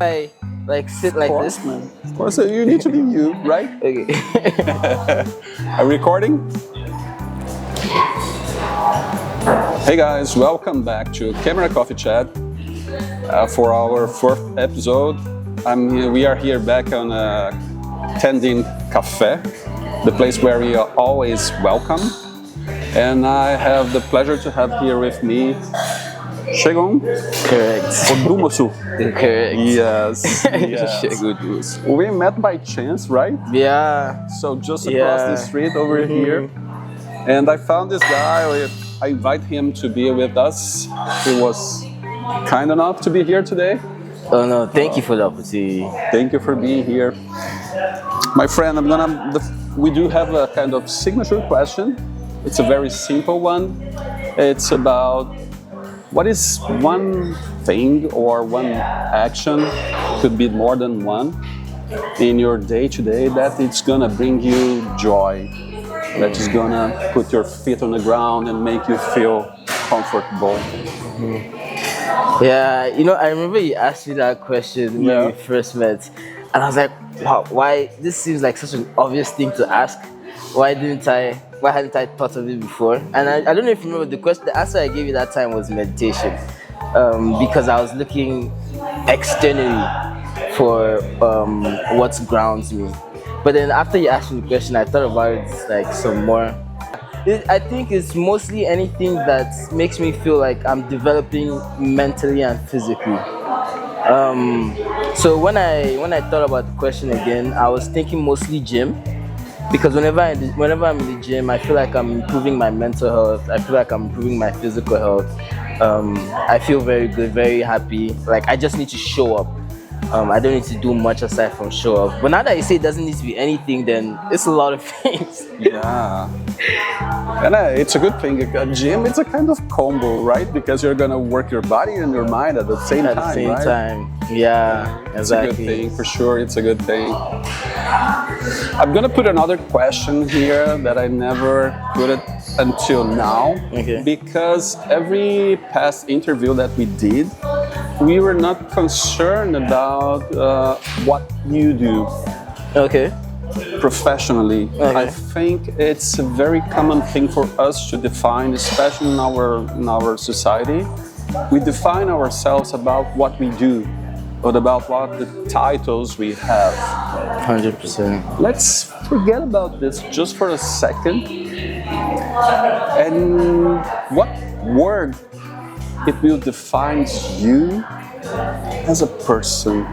I like sit like course, this? man. Of course, you need to be you, right? Okay. Are we recording? Hey guys, welcome back to Camera Coffee Chat for our fourth episode. We are here back on Tendin Café, the place where we are always welcome. And I have the pleasure to have here with me Shegon Correct. Odumosu. Correct. Yes, yes. We met by chance, right? Yeah. So just across the street over here. And I found this guy. I invite him to be with us. He was kind enough to be here today. Oh no, thank you for the opportunity. Thank you for being here. My friend, we do have a kind of signature question. It's a very simple one. It's about what is one thing or one action, could be more than one, in your day-to-day that it's gonna bring you joy, that is gonna put your feet on the ground and make you feel comfortable. Yeah, I remember you asked me that question when we first met, and I was like, wow, why? This seems like such an obvious thing to ask. Why hadn't I thought of it before? And I don't know if you remember the answer I gave you that time was meditation, because I was looking externally for what grounds me. But then after you asked me the question, I thought about it like some more. I think it's mostly anything that makes me feel like I'm developing mentally and physically. So when I thought about the question again, I was thinking mostly gym. Because whenever I'm in the gym, I feel like I'm improving my mental health. I feel like I'm improving my physical health. I feel very good, very happy. Like I just need to show up. I don't need to do much aside from show up. But now that you say it doesn't need to be anything, then it's a lot of things. Yeah. And it's a good thing. A gym, it's a kind of combo, right? Because you're gonna work your body and your mind at the same time. At the same right? time. Yeah, exactly. It's a good thing, for sure. It's a good thing. I'm gonna put another question here that I never put it until now. Okay. Because every past interview that we did, we were not concerned about what you do. Okay. Professionally. Okay. I think it's a very common thing for us to define, especially in our society. We define ourselves about what we do, but about what the titles we have. 100%. Let's forget about this just for a second. And what word it will define you as a person?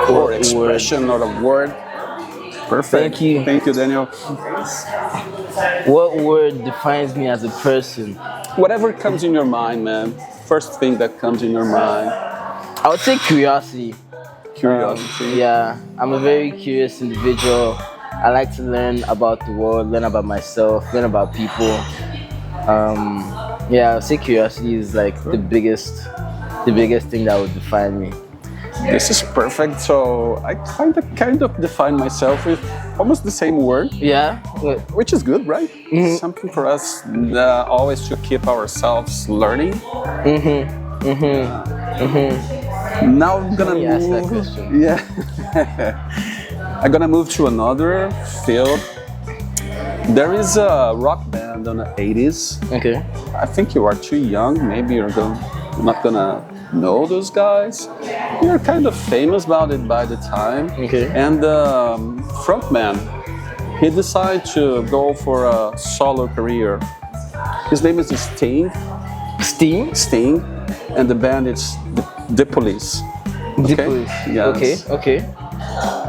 Or expression or a word. Perfect. Thank you, Daniel. What word defines me as a person? Whatever comes in your mind, man. First thing that comes in your mind. I would say curiosity. Curiosity. Yeah, I'm a very curious individual. I like to learn about the world, learn about myself, learn about people. Yeah, I would say curiosity is like the biggest thing that would define me. This is perfect. So I kind of define myself with almost the same word. Yeah, which is good, right? Something for us always to keep ourselves learning. Now I'm gonna move. Ask that question. Yeah, I'm gonna move to another field. There is a rock band in the 80s. Okay. I think you are too young. Maybe you're not gonna know those guys. You're kind of famous about it by the time. Okay. And the frontman, he decided to go for a solo career. His name is Sting. Sting. And the band is The Police. The Police. Yes. Okay.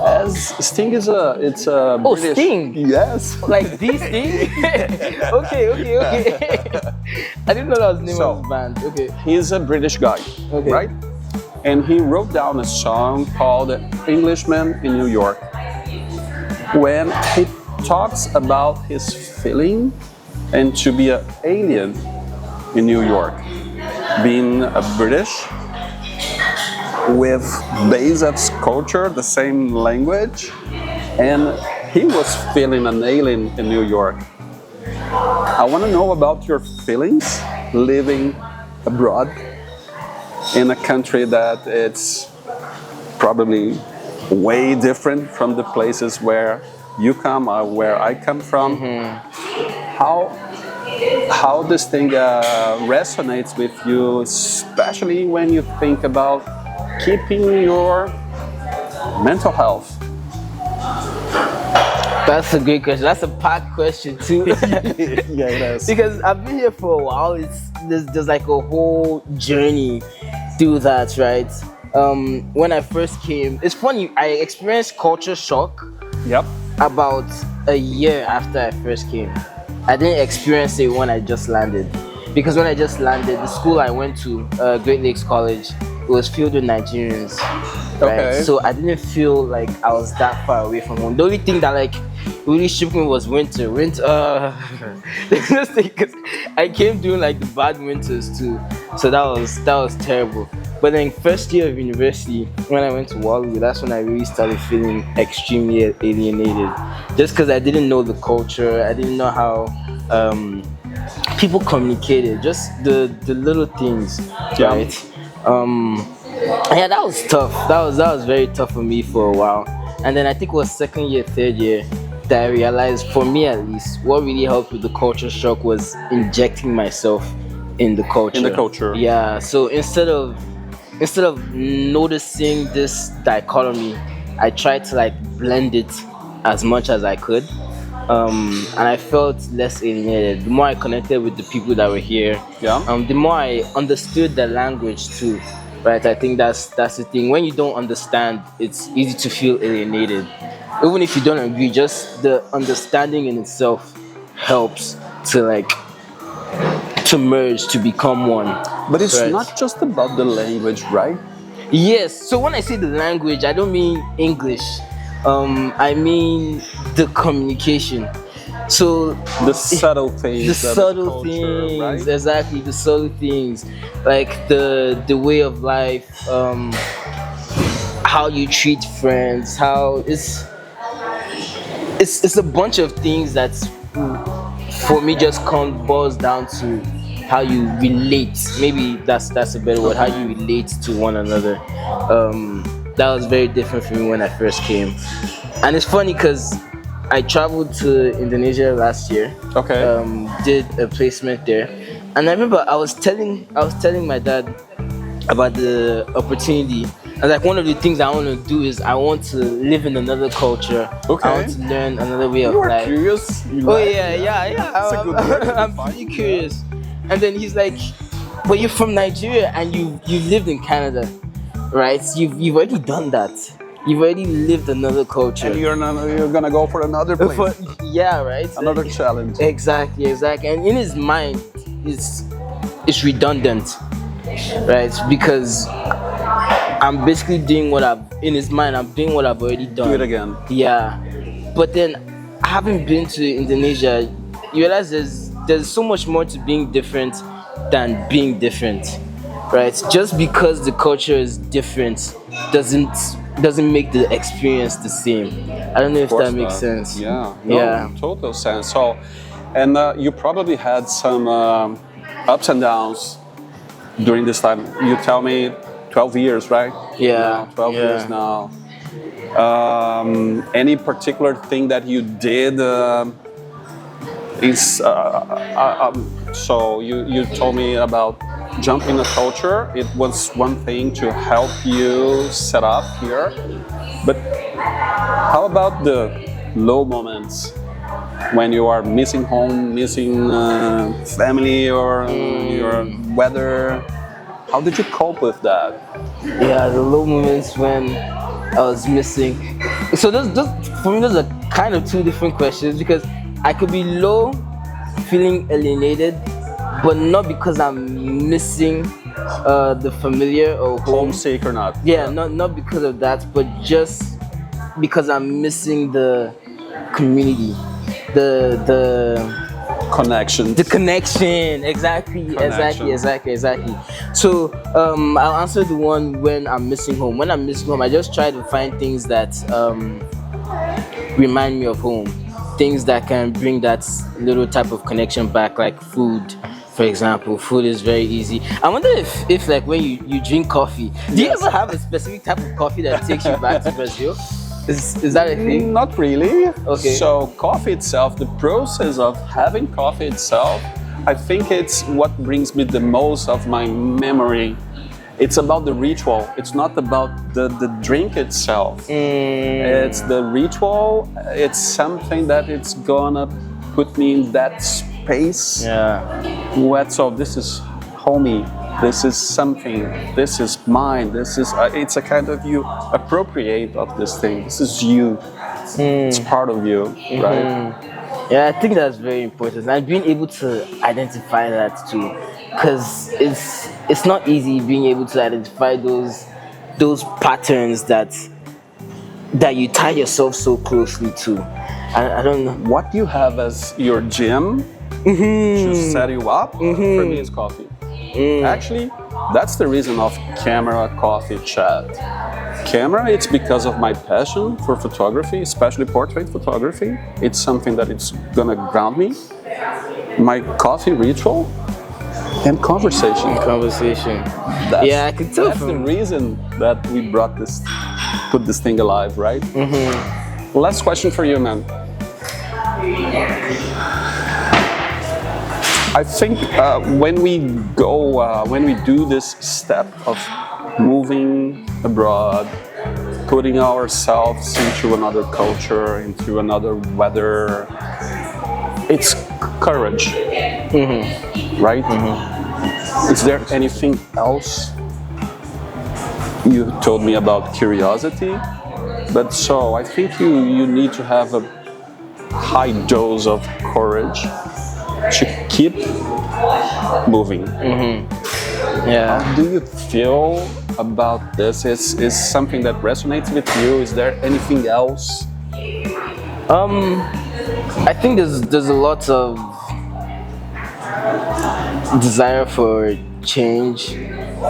As Sting is it's a British. Sting. Yes. Like this Sting. Okay. I didn't know that was the name of his band. Okay. He's a British guy, right? And he wrote down a song called "Englishman in New York." When he talks about his feeling and to be an alien in New York, being a British with base of culture, the same language, and he was feeling an alien in New York. I want to know about your feelings living abroad. in a country that it's probably way different from the places where you come or where I come from. How how this thing resonates with you, especially when you think about keeping your mental health. That's a great question. That's a packed question too. Yeah, it is. Because I've been here for a while. There's like a whole journey through that, right? When I first came, it's funny. I experienced culture shock Yep. about a year after I first came. I didn't experience it when I just landed, because when I just landed, the school I went to, Great Lakes College, it was filled with Nigerians. Right? Okay. So I didn't feel like I was that far away from home. The only thing that like really shook me was winter. Because I came during like the bad winters too, so that was terrible. But then first year of university, when I went to Waterloo, that's when I really started feeling extremely alienated. Just because I didn't know the culture, I didn't know how people communicated, just the little things, Yeah. right? Yeah, that was tough. That was very tough for me for a while. And then I think it was second year, third year that I realized, for me at least, what really helped with the culture shock was injecting myself in the culture. In the culture. Yeah. So instead of noticing this dichotomy, I tried to like blend it as much as I could. And I felt less alienated. The more I connected with the people that were here, Yeah. the more I understood the language too. Right, I think that's the thing. When you don't understand, it's easy to feel alienated. Even if you don't agree, just the understanding in itself helps to like to merge, to become one. But it's Right. not just about the language, right? Yes. So when I say the language, I don't mean English. I mean the communication. So The subtle things. the of subtle culture, things, right? exactly, the subtle things, like the way of life, how you treat friends, how it's a bunch of things that's, for me, just boils down to how you relate. Maybe that's a better word. How you relate to one another. That was very different for me when I first came, and it's funny because I traveled to Indonesia last year. Okay. Did a placement there, and I remember I was telling my dad about the opportunity. And like, one of the things I want to do is I want to live in another culture. Okay. I want to learn another way of You are life. curious. You Oh like yeah, it. yeah. That's a good word to I'm define pretty it, curious. And then he's like, "But you're from Nigeria and you've lived in Canada, right? You've already done that. You've already lived another culture." And you're gonna go for another place, Yeah, right. another challenge. Exactly. And in his mind, it's redundant, right? Because I'm basically doing in his mind, I'm doing what I've already done. Do it again. Yeah. But then, having been to Indonesia, you realize there's so much more to being different than being different, right? Just because the culture is different doesn't make the experience the same. I don't know if Of course that makes not. sense. Yeah. No, Yeah. total sense. So, and you probably had some ups and downs during this time. You tell me 12 years, right? Yeah, 12 yeah. years now. Any particular thing that you did so you told me about jumping the culture. It was one thing to help you set up here, but how about the low moments when you are missing home, missing family, or your weather? How did you cope with that? Yeah, the low moments when I was missing. So those for me, those are kind of two different questions, because I could be low, feeling alienated, but not because I'm missing the familiar or home. Homesick or not? Yeah, not because of that, but just because I'm missing the community, the Connection. the connection. Exactly. So I'll answer the one when I'm missing home. When I'm missing home, I just try to find things that remind me of home, things that can bring that little type of connection back, like food, For example, food is very easy. I wonder if like when you drink coffee, do you Yes. ever have a specific type of coffee that takes you back to Brazil? Is that a thing? Not really. Okay. So coffee itself, the process of having coffee itself, I think it's what brings me the most of my memory. It's about the ritual. It's not about the drink itself. It's the ritual. It's something that it's gonna put me in that space. Yeah. What? So this is homey. This is something. This is mine. This is. It's a kind of you appropriate of this thing. This is you. It's part of you, right? Yeah, I think that's very important, and being able to identify that too, because it's not easy being able to identify those patterns that you tie yourself so closely to. I don't know. What you have as your gym to set you up, for me, is coffee. Actually, that's the reason of camera, coffee, chat. Camera, it's because of my passion for photography, especially portrait photography. It's something that it's gonna ground me. My coffee ritual and conversation. Conversation. That's, Yeah, I can tell that's the from. reason that we put this thing alive, right? Last question for you, man. I think when we do this step of moving abroad, putting ourselves into another culture, into another weather, it's courage, right? Is there anything else? You told me about curiosity, but so I think you need to have a high dose of courage to keep moving. Yeah. How do you feel about this? Is something that resonates with you? Is there anything else? I think there's a lot of desire for change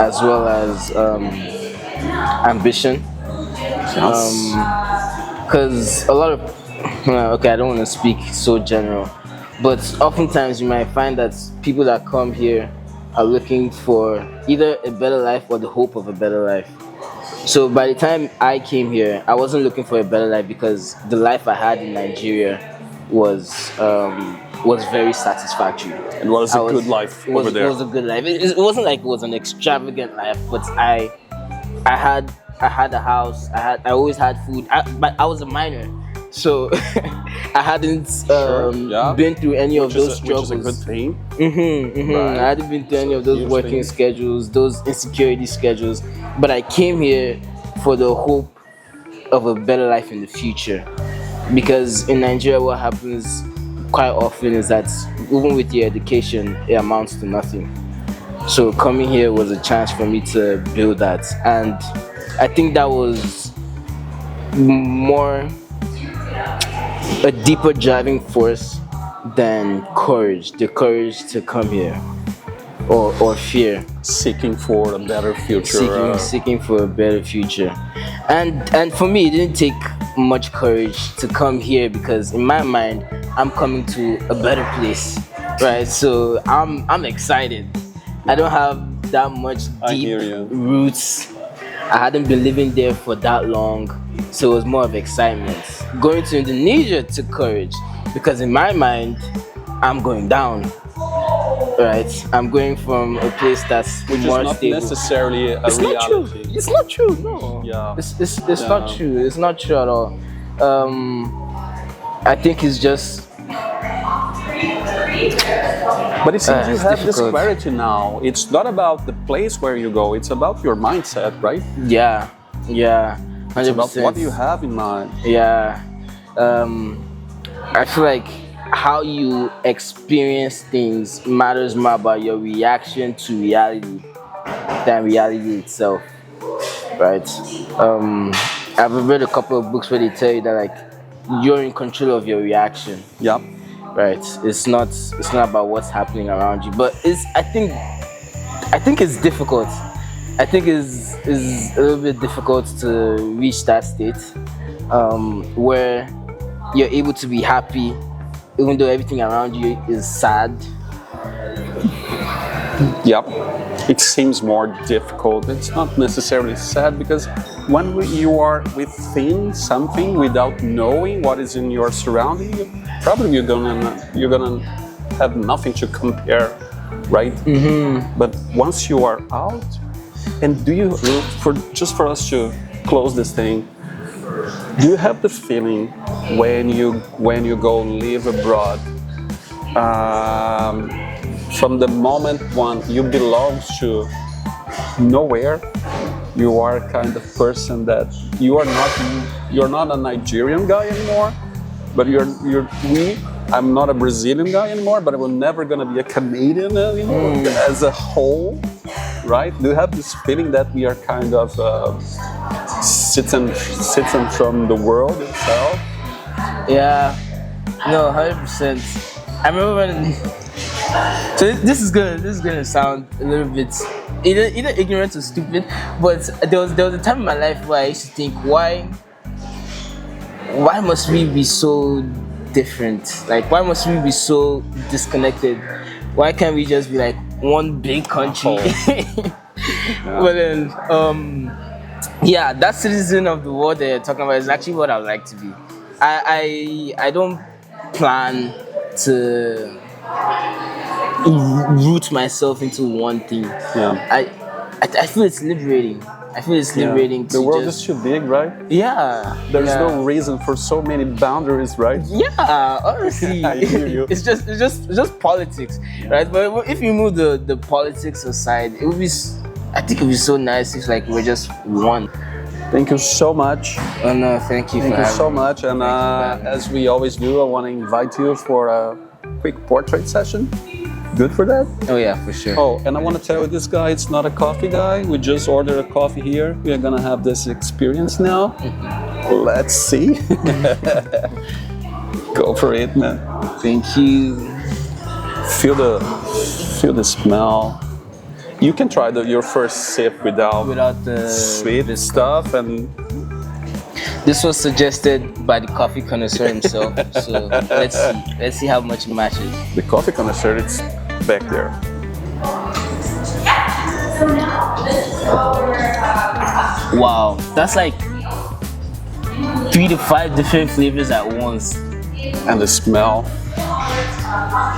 as well as ambition. Because a lot of okay, I don't want to speak so general, but oftentimes you might find that people that come here are looking for either a better life or the hope of a better life. So by the time I came here, I wasn't looking for a better life because the life I had in Nigeria was very satisfactory. And what is a good life over there? It was a good life. It wasn't like it was an extravagant life, but I had a house. I always had food. But I was a minor, so I hadn't been through any of those struggles. Which is a good thing. Right. I hadn't been through any of those Huge working thing. schedules, those insecurity schedules. But I came here for the hope of a better life in the future. Because in Nigeria, what happens quite often is that even with your education, it amounts to nothing. So coming here was a chance for me to build that. And I think that was more a deeper driving force than courage, the courage to come here, or fear, Seeking for a better future. seeking for a better future. And for me, it didn't take much courage to come here because in my mind, I'm coming to a better place, right? So I'm excited. I don't have that much I deep hear you. roots. I hadn't been living there for that long, so it was more of excitement. Going to Indonesia took courage because in my mind, I'm going down, right? I'm going from a place that's Which is more not stable. necessarily a It's not true. reality. It's not true. No. Yeah. It's Yeah. not true. It's not true at all. I think it's just. But it seems you It's have this difficult. clarity now. It's not about the place where you go, it's about your mindset, right? Yeah. 100%. It's about what you have in mind. Yeah. I feel like how you experience things matters more about your reaction to reality than reality itself, right? I've read a couple of books where they tell you that like you're in control of your reaction, Yeah. right? It's not about what's happening around you, but I think it's difficult. I think is a little bit difficult to reach that state where you're able to be happy even though everything around you is sad. Yep, it seems more difficult. It's not necessarily sad because when you are within something without knowing what is in your surrounding, probably you're gonna have nothing to compare, right? But once you are out, and do you for us to close this thing? Do you have the feeling when you go live abroad? From the moment when you belong to nowhere, you are a kind of person that you're not a Nigerian guy anymore, but I'm not a Brazilian guy anymore, but I'm never gonna be a Canadian anymore as a whole, right? Do you have this feeling that we are kind of citizen from the world itself? Yeah, no, 100%. I remember when. So this is gonna sound a little bit either ignorant or stupid, but there was a time in my life where I used to think, why must we be so different? Like, why must we be so disconnected? Why can't we just be like one big country? But then, yeah, that citizen of the world that you're talking about is actually what I would like to be. I don't plan to root myself into one thing. Yeah. I feel it's liberating. I feel it's liberating. The world is too big, right? Yeah. There's no reason for so many boundaries, right? Yeah, honestly, I hear you. it's just politics, right? But if you move the politics aside, it would be. I think it would be so nice if like we're just one. Thank you so much. Oh no, thank you. Thank you so much. And as we always do, I want to invite you for a quick portrait session. Good for that? Oh yeah, for sure. Oh, and I want to tell you, this guy is not a coffee guy. We just ordered a coffee here. We are gonna have this experience now. Let's see. Go for it, man. Thank you. Feel the smell. You can try your first sip without the sweet stuff, and this was suggested by the coffee connoisseur himself. So let's see how much it matches. the coffee connoisseur, it's back there. Wow, that's like 3 to 5 different flavors at once. And the smell.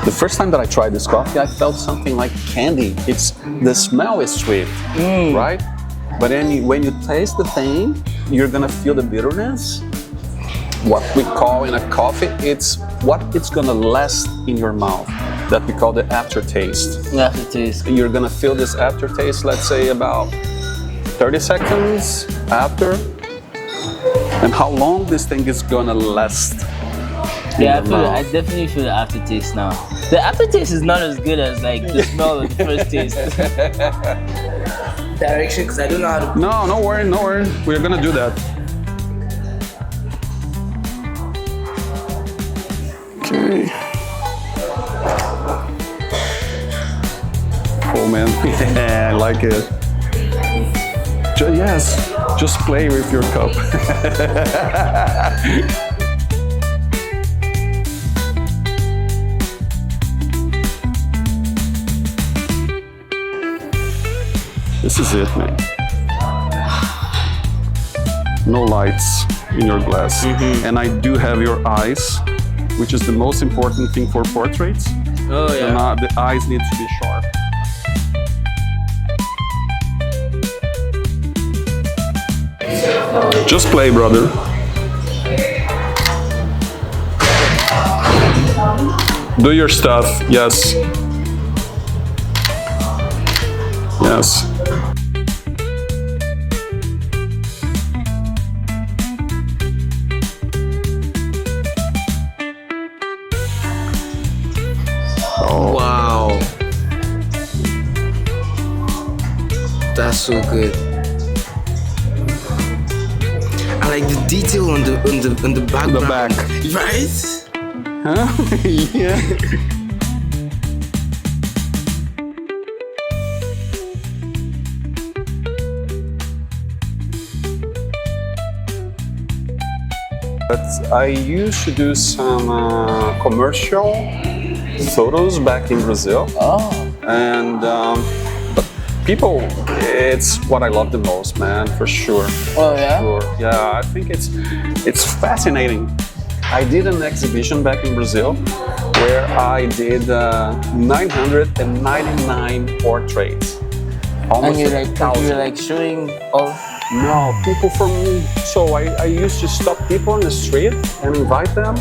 The first time that I tried this coffee, I felt something like candy. The smell is sweet, right? But then when you taste the thing, you're gonna feel the bitterness. What we call in a coffee, it's gonna last in your mouth. That we call the aftertaste. The aftertaste. You're gonna feel this aftertaste, let's say about 30 seconds after. And how long this thing is gonna last. Yeah, I definitely feel the aftertaste now. The aftertaste is not as good as like the smell of the first taste. Direction, because I don't know how to. No worry. We're gonna do that. Okay. Oh man, yeah, I like it. Yes, just play with your cup. This is it, man. No lights in your glass. And I do have your eyes, which is the most important thing for portraits. Oh yeah. The eyes need to be sharp. Just play, brother. Do your stuff, yes. Yes. Oh. Wow. That's so good. I like the detail on the background. The back. Right? Huh? Yeah. But I used to do some commercial photos back in Brazil. Oh. and but people, it's what I love the most, man, for sure. Oh yeah. Sure. Yeah, I think it's fascinating. I did an exhibition back in Brazil where I did 999 portraits. And Almost you're a like, thousand. you're like showing all. No, people from. So I used to stop people on the street and invite them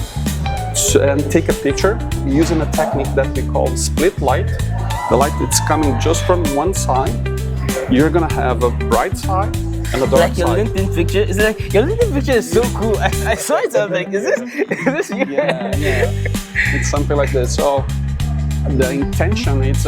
and take a picture using a technique that we call split light. The light that's coming just from one side. You're gonna have a bright side and a dark Like your side. LinkedIn picture. It's like your LinkedIn picture is so cool. I saw it. I was like, is this you? Yeah, yeah. It's something like this. So the intention, it's